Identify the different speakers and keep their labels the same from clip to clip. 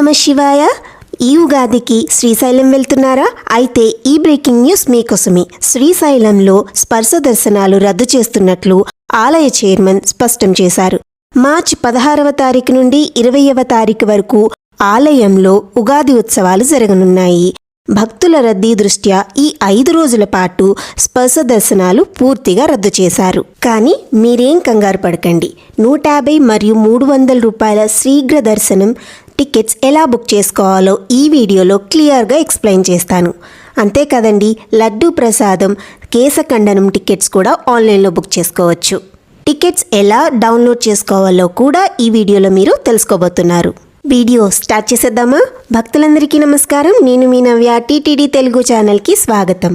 Speaker 1: నమః శివాయ. ఈ ఉగాదికి శ్రీశైలం వెళ్తున్నారా? అయితే ఈ బ్రేకింగ్ న్యూస్ మీకోసమే. శ్రీశైలంలో స్పర్శ దర్శనాలు రద్దు చేస్తున్నట్లు ఆలయ చైర్మన్ స్పష్టం చేశారు. మార్చి 16వ తారీఖు నుండి 20వ తారీఖు వరకు ఆలయంలో ఉగాది ఉత్సవాలు జరగనున్నాయి. భక్తుల రద్దీ దృష్ట్యా ఈ 5 రోజుల పాటు స్పర్శ దర్శనాలు పూర్తిగా రద్దు చేశారు. కానీ మీరేం కంగారు పడకండి. 150 మరియు 300 రూపాయల శీఘ్ర దర్శనం టికెట్స్ ఎలా బుక్ చేసుకోవాలో ఈ వీడియోలో క్లియర్గా ఎక్స్ప్లెయిన్ చేస్తాను. అంతే కదండి, లడ్డూ ప్రసాదం, కేశఖండనం టికెట్స్ కూడా ఆన్లైన్లో బుక్ చేసుకోవచ్చు. టికెట్స్ ఎలా డౌన్లోడ్ చేసుకోవాలో కూడా ఈ వీడియోలో మీరు తెలుసుకోబోతున్నారు. వీడియో స్టార్ట్ చేసేద్దామా? భక్తులందరికీ నమస్కారం. నేను మీ నవ్య. టీటీడీ తెలుగు ఛానల్కి స్వాగతం.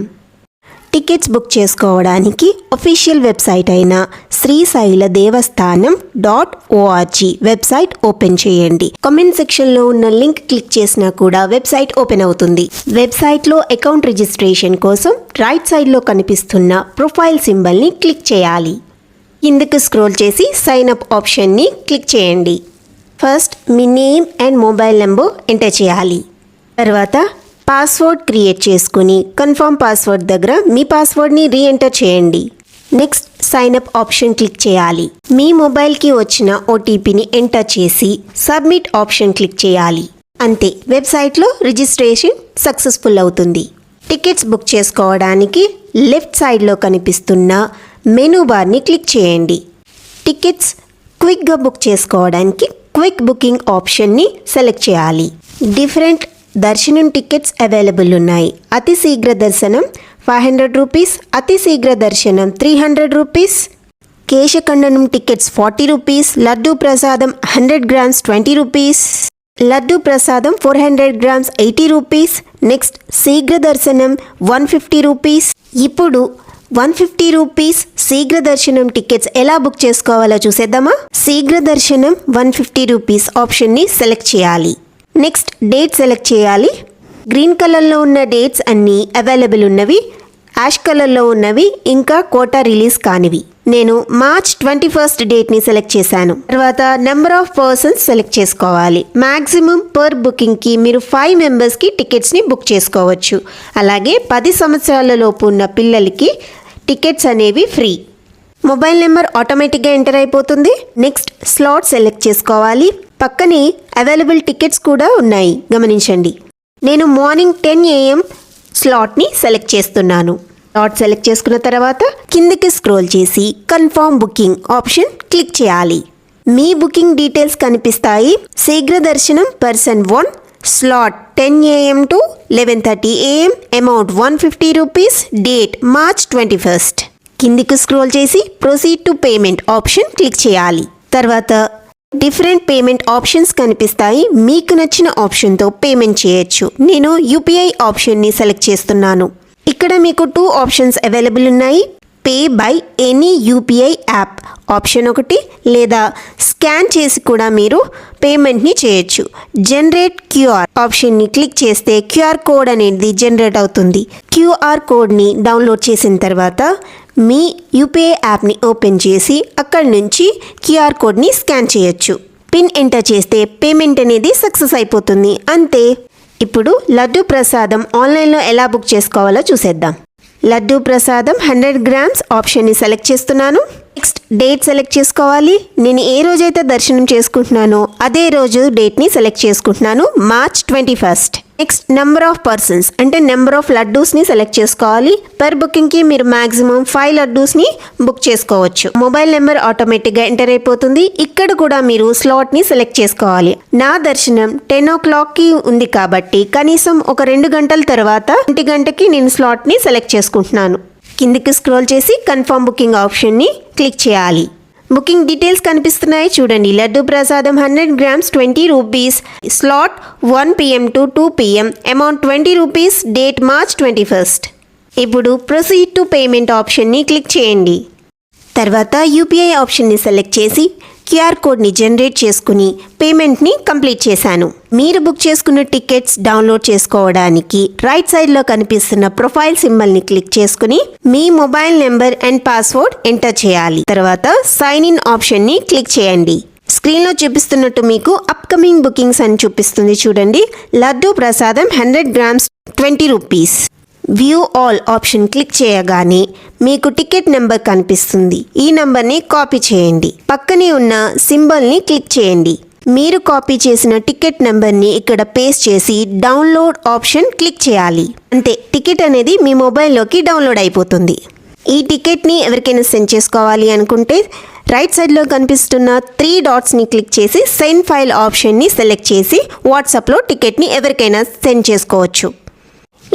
Speaker 1: టికెట్స్ బుక్ చేసుకోవడానికి అఫీషియల్ వెబ్సైట్ అయిన శ్రీశైలదేవస్థానం.org వెబ్సైట్ ఓపెన్ చేయండి. కామెంట్ సెక్షన్లో ఉన్న లింక్ క్లిక్ చేసినా కూడా వెబ్సైట్ ఓపెన్ అవుతుంది. వెబ్సైట్లో అకౌంట్ రిజిస్ట్రేషన్ కోసం రైట్ సైడ్లో కనిపిస్తున్న ప్రొఫైల్ సింబల్ని క్లిక్ చేయాలి. కిందకు స్క్రోల్ చేసి సైన్ అప్ ఆప్షన్ని క్లిక్ చేయండి. ఫస్ట్ మీ name and mobile number enter చేయాలి. తర్వాత పాస్వర్డ్ క్రియేట్ చేసుకుని కన్ఫర్మ్ పాస్వర్డ్ దగ్గర మీ పాస్వర్డ్ని రీఎంటర్ చేయండి. Next sign up option click చేయాలి. మీ మొబైల్కి వచ్చిన ఓటీపీని ఎంటర్ చేసి సబ్మిట్ ఆప్షన్ క్లిక్ చేయాలి. అంతే, వెబ్సైట్లో రిజిస్ట్రేషన్ సక్సెస్ఫుల్ అవుతుంది. టికెట్స్ బుక్ చేసుకోవడానికి లెఫ్ట్ సైడ్లో కనిపిస్తున్న మెనూ బార్ని క్లిక్ చేయండి. టికెట్స్ క్విక్గా బుక్ చేసుకోవడానికి క్విక్ బుకింగ్ ఆప్షన్ని సెలెక్ట్ చేయాలి. డిఫరెంట్ దర్శనం టికెట్స్ అవైలబుల్ ఉన్నాయి. అతి శీఘ్ర దర్శనం 500 రూపీస్, అతి శీఘ్ర దర్శనం 300 రూపీస్, కేశఖండనం టికెట్స్ 40 రూపీస్, లడ్డూ ప్రసాదం 100 గ్రామ్స్ 20 రూపీస్, లడ్డూ ప్రసాదం 400 గ్రామ్స్ 80 రూపీస్. నెక్స్ట్ శీఘ్ర దర్శనం 150 రూపీస్. ఇప్పుడు 150 రూపీస్ శీఘ్ర దర్శనం టికెట్స్ ఎలా బుక్ చేసుకోవాలో చూసేద్దామా? శీఘ్ర దర్శనం 150 రూపీస్ ఆప్షన్ని సెలెక్ట్ చేయాలి. నెక్స్ట్ డేట్ సెలెక్ట్ చేయాలి. గ్రీన్ కలర్లో ఉన్న డేట్స్ అన్నీ అవైలబుల్ ఉన్నవి, యాష్ కలర్లో ఉన్నవి ఇంకా కోటా రిలీజ్ కానివి. నేను మార్చ్ 21st డేట్ని సెలెక్ట్ చేశాను. తర్వాత నెంబర్ ఆఫ్ పర్సన్స్ సెలెక్ట్ చేసుకోవాలి. మ్యాక్సిమం పర్ బుకింగ్కి మీరు 5 మెంబర్స్కి టికెట్స్ని బుక్ చేసుకోవచ్చు. అలాగే 10 సంవత్సరాల లోపు ఉన్న పిల్లలకి టికెట్స్ అనేవి ఫ్రీ. మొబైల్ నెంబర్ ఆటోమేటిక్గా ఎంటర్ అయిపోతుంది. నెక్స్ట్ స్లాట్ సెలెక్ట్ చేసుకోవాలి. పక్కనే అవైలబుల్ టికెట్స్ కూడా ఉన్నాయి, గమనించండి. నేను మార్నింగ్ 10 AM స్లాట్ని సెలెక్ట్ చేస్తున్నాను. స్లాట్ సెలెక్ట్ చేసుకున్న తర్వాత కిందకి స్క్రోల్ చేసి కన్ఫర్మ్ బుకింగ్ ఆప్షన్ క్లిక్ చేయాలి. మీ బుకింగ్ డీటెయిల్స్ కనిపిస్తాయి. శీఘ్ర దర్శనం person 1, slot 10 AM to 11:30 AM, amount 150 rupees, date March 21st. కిందికి స్క్రోల్ చేసి proceed to payment option click చేయాలి. తర్వాత డిఫరెంట్ పేమెంట్ ఆప్షన్స్ కనిపిస్తాయి. మీకు నచ్చిన ఆప్షన్తో పేమెంట్ చేయొచ్చు. నేను యూపీఐ ఆప్షన్ని సెలెక్ట్ చేస్తున్నాను. ఇక్కడ మీకు 2 ఆప్షన్స్ అవైలబుల్ ఉన్నాయి. Pay by any UPI app option ఒకటి, లేదా స్కాన్ చేసి కూడా మీరు పేమెంట్ని చేయొచ్చు. జనరేట్ క్యూఆర్ ఆప్షన్ని క్లిక్ చేస్తే క్యూఆర్ కోడ్ అనేది జనరేట్ అవుతుంది. క్యూఆర్ కోడ్ని డౌన్లోడ్ చేసిన తర్వాత మీ యూపీఐ యాప్ని ఓపెన్ చేసి అక్కడి నుంచి క్యూఆర్ కోడ్ని స్కాన్ చేయొచ్చు. పిన్ ఎంటర్ చేస్తే పేమెంట్ అనేది సక్సెస్ అయిపోతుంది. అంతే. ఇప్పుడు లడ్డూ ప్రసాదం ఆన్లైన్లో ఎలా బుక్ చేసుకోవాలో చూసేద్దాం. లడ్డూ ప్రసాదం 100 గ్రామ్స్ ఆప్షన్ని సెలెక్ట్ చేస్తున్నాను. నెక్స్ట్ డేట్ సెలెక్ట్ చేసుకోవాలి. నేను ఏ రోజైతే దర్శనం చేసుకుంటున్నానో అదే రోజు డేట్ని సెలెక్ట్ చేసుకుంటున్నాను, March 21st. Next number of persons అంటే నెంబర్ ఆఫ్ లడ్డూస్ని సెలెక్ట్ చేసుకోవాలి. పర్ బుకింగ్కి మీరు మ్యాక్సిమం 5 లడ్డూస్ని బుక్ చేసుకోవచ్చు. మొబైల్ నెంబర్ ఆటోమేటిక్గా ఎంటర్ అయిపోతుంది. ఇక్కడ కూడా మీరు స్లాట్ని సెలెక్ట్ చేసుకోవాలి. నా దర్శనం 10 o'clockకి ఉంది కాబట్టి కనీసం ఒక 2 గంటల తర్వాత 1 గంటకి నేను స్లాట్ని సెలెక్ట్ చేసుకుంటున్నాను. కిందికి స్క్రోల్ చేసి కన్ఫర్మ్ బుకింగ్ ఆప్షన్ని క్లిక్ చేయాలి. బుకింగ్ డీటెయిల్స్ కనిపిస్తున్నాయి చూడండి. లడ్డూ ప్రసాదం 100 grams 20 rupees, slot 1 PM to 2 PM, amount 20 rupees, date March 21st. ఇప్పుడు ప్రొసీడ్ టు పేమెంట్ ఆప్షన్ని క్లిక్ చేయండి. తర్వాత యూపీఐ ఆప్షన్ని సెలెక్ట్ చేసి క్యూఆర్ కోడ్ని జనరేట్ చేసుకుని పేమెంట్ని కంప్లీట్ చేశాను. మీరు బుక్ చేసుకున్న టికెట్స్ డౌన్లోడ్ చేసుకోవడానికి రైట్ సైడ్లో కనిపిస్తున్న ప్రొఫైల్ సింబల్ని క్లిక్ చేసుకుని మీ mobile number and password enter చేయాలి. తర్వాత సైన్ ఇన్ ఆప్షన్ని క్లిక్ చేయండి. స్క్రీన్లో చూపిస్తున్నట్టు మీకు అప్కమింగ్ బుకింగ్స్ అని చూపిస్తుంది చూడండి. లడ్డు ప్రసాదం 100 grams 20 rupees. View all option click చేయగానే మీకు టికెట్ నెంబర్ కనిపిస్తుంది. ఈ నెంబర్ని కాపీ చేయండి. పక్కనే ఉన్న సింబల్ని క్లిక్ చేయండి. మీరు కాపీ చేసిన టికెట్ నెంబర్ని ఇక్కడ పేస్ట్ చేసి డౌన్లోడ్ ఆప్షన్ క్లిక్ చేయాలి. అంతే, టికెట్ అనేది మీ మొబైల్లోకి డౌన్లోడ్ అయిపోతుంది. ఈ టికెట్ని ఎవరికైనా సెండ్ చేసుకోవాలి అనుకుంటే రైట్ సైడ్లో కనిపిస్తున్న 3 డాట్స్ని క్లిక్ చేసి సెండ్ ఫైల్ ఆప్షన్ని సెలెక్ట్ చేసి వాట్సాప్లో టికెట్ని ఎవరికైనా సెండ్ చేసుకోవచ్చు.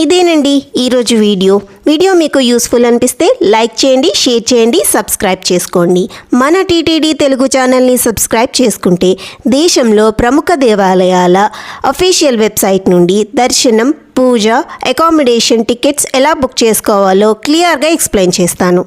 Speaker 1: ఇదేనండి ఈరోజు వీడియో మీకు యూస్ఫుల్ అనిపిస్తే లైక్ చేయండి, షేర్ చేయండి, సబ్స్క్రైబ్ చేసుకోండి. మన టీటీడీ తెలుగు ఛానల్ని సబ్స్క్రైబ్ చేసుకుంటే దేశంలో ప్రముఖ దేవాలయాల అఫీషియల్ వెబ్సైట్ నుండి దర్శనం, పూజ, అకామిడేషన్ టికెట్స్ ఎలా బుక్ చేసుకోవాలో క్లియర్గా ఎక్స్ప్లెయిన్ చేస్తాను.